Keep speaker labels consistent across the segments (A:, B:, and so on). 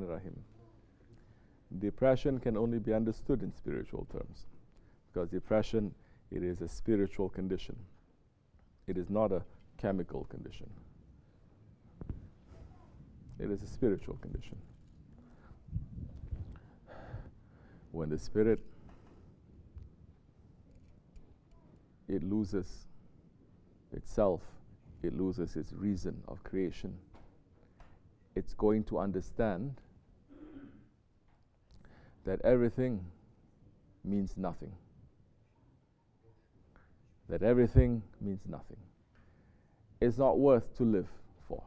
A: Rahmanir Rahim. Depression can only be understood in spiritual terms, because depression, it is a spiritual condition. It is not a chemical condition. It is a spiritual condition. When the spirit, it loses itself, it loses its reason of creation, it's going to understand that everything means nothing. That everything means nothing. It's not worth to live for,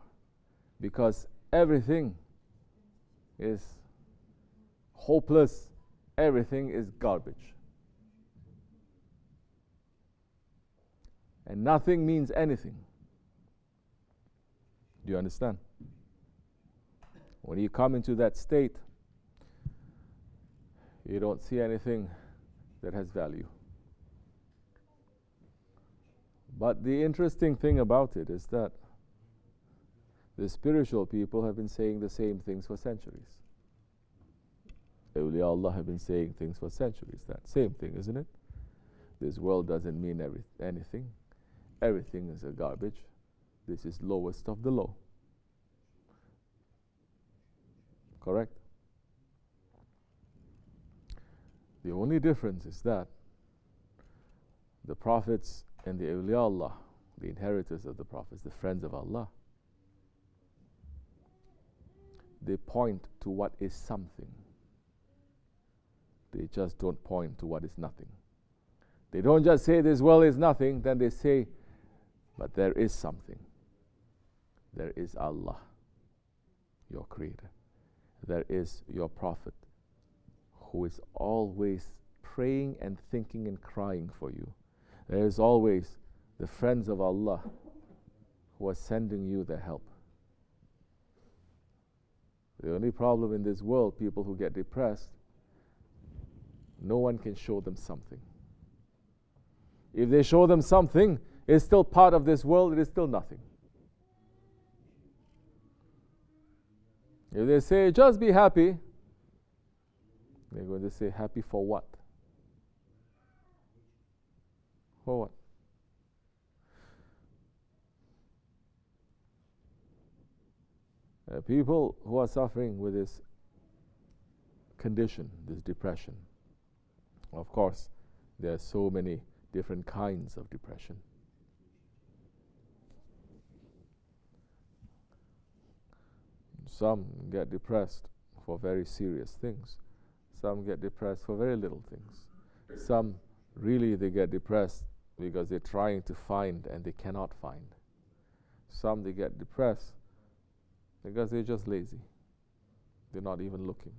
A: because everything is hopeless, everything is garbage. And nothing means anything. Do you understand? When you come into that state, you don't see anything that has value. But the interesting thing about it is that the spiritual people have been saying the same things for centuries. Awliya Allah have been saying things for centuries. That same thing, isn't it? This world doesn't mean anything. Everything is a garbage. This is lowest of the low. Correct? The only difference is that the prophets and the awliya Allah, the inheritors of the prophets, the friends of Allah, they point to what is something. They just don't point to what is nothing. They don't just say this world is nothing, then they say, but there is something. There is Allah, your creator. There is your prophet, who is always praying and thinking and crying for you. There is always the friends of Allah who are sending you their help. The only problem in this world, people who get depressed, no one can show them something. If they show them something, it's still part of this world, it is still nothing. If they say, just be happy, they're going to say, happy for what? For what? People who are suffering with this condition, this depression, of course, there are so many different kinds of depression. Some get depressed for very serious things. Some get depressed for very little things. Some really they get depressed because they're trying to find and they cannot find. Some they get depressed because they're just lazy. They're not even looking.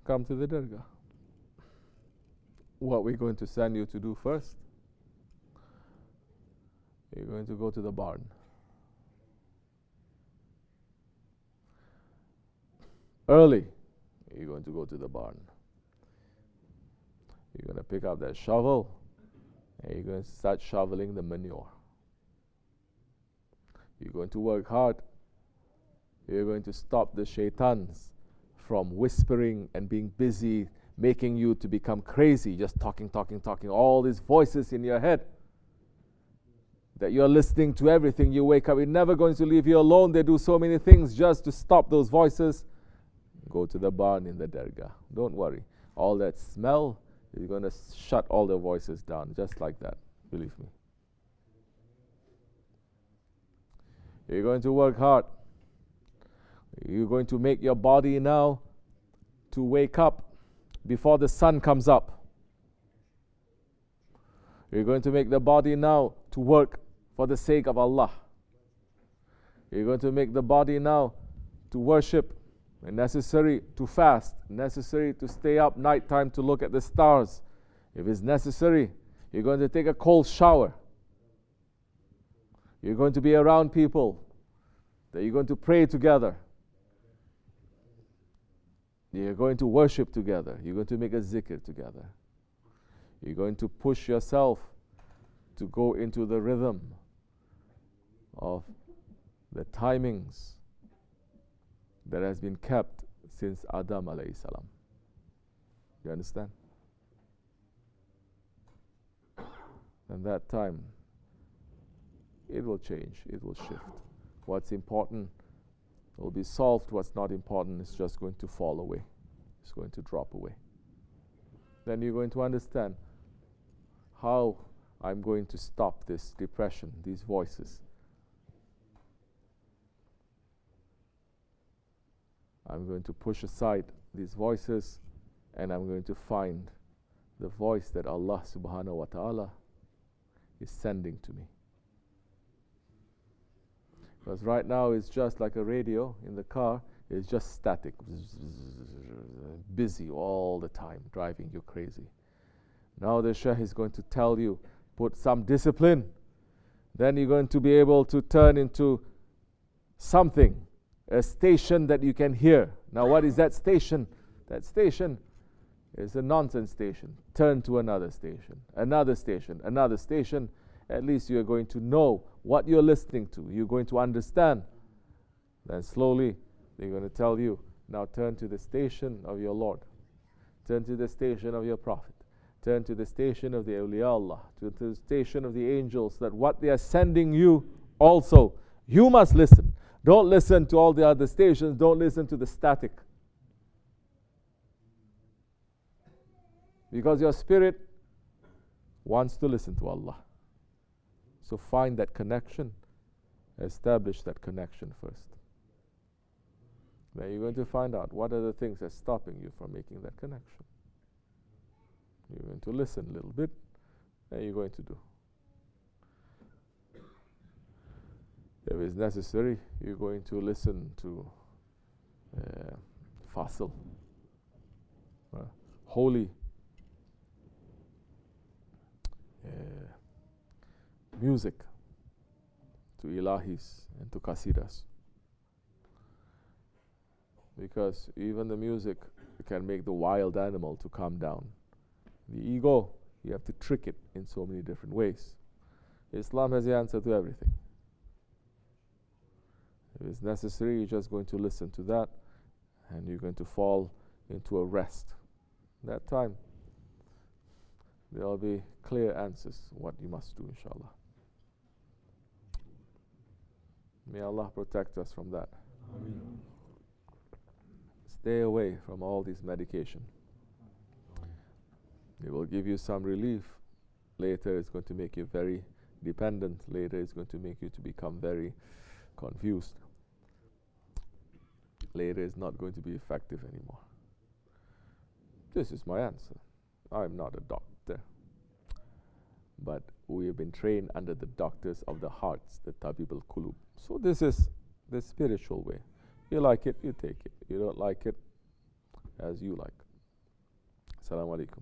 A: Come to the Dergah. What we're going to send you to do first, you're going to go to the barn. Early, you're going to go to the barn. You're going to pick up that shovel and you're going to start shoveling the manure. You're going to work hard. You're going to stop the shaitans from whispering and being busy, making you to become crazy, just talking, all these voices in your head that you're listening to everything. You wake up, you're never going to leave you alone. They do so many things just to stop those voices. Go to the barn in the Dergah. Don't worry. All that smell is going to shut all the voices down, just like that. Believe me. You're going to work hard. You're going to make your body now to wake up before the sun comes up. You're going to make the body now to work for the sake of Allah. You're going to make the body now to worship, and necessary to fast, necessary to stay up nighttime to look at the stars. If it's necessary, you're going to take a cold shower. You're going to be around people that you're going to pray together. You're going to worship together. You're going to make a zikr together. You're going to push yourself to go into the rhythm of the timings that has been kept since Adam alayhi salam. You understand? And that time, it will change, it will shift. What's important will be solved, what's not important is just going to fall away. It's going to drop away. Then you're going to understand how I'm going to stop this depression, these voices. I'm going to push aside these voices and I'm going to find the voice that Allah subhanahu wa ta'ala is sending to me. Because right now it's just like a radio in the car, it's just static, busy all the time, driving you crazy. Now the Shaykh is going to tell you, put some discipline, then you're going to be able to turn into something, a station that you can hear. Now what is that station? That station is a nonsense station. Turn to another station, another station, another station. At least you are going to know what you're listening to. You're going to understand. Then slowly they're going to tell you, now turn to the station of your Lord. Turn to the station of your Prophet. Turn to the station of the awliya Allah. To the station of the angels, that what they are sending you also, you must listen. Don't listen to all the other stations. Don't listen to the static. Because your spirit wants to listen to Allah. So find that connection, establish that connection first. Then you're going to find out what are the things that's stopping you from making that connection. You're going to listen a little bit, then you're going to do. If it's necessary, you're going to listen to fasil, holy music, to ilahis and to qasidas. Because even the music can make the wild animal to calm down. The ego, you have to trick it in so many different ways. Islam has the answer to everything. If it's necessary, you're just going to listen to that and you're going to fall into a rest. That time, there will be clear answers what you must do, inshallah. May Allah protect us from that. Ameen. Stay away from all these medication. It will give you some relief. Later it's going to make you very dependent. Later it's going to make you to become very confused. Later it's not going to be effective anymore. This is my answer. I'm not a doctor. But we have been trained under the doctors of the hearts, the Tabib al-Qulub. So this is the spiritual way. You like it, you take it. You don't like it, as you like. Assalamu alaikum.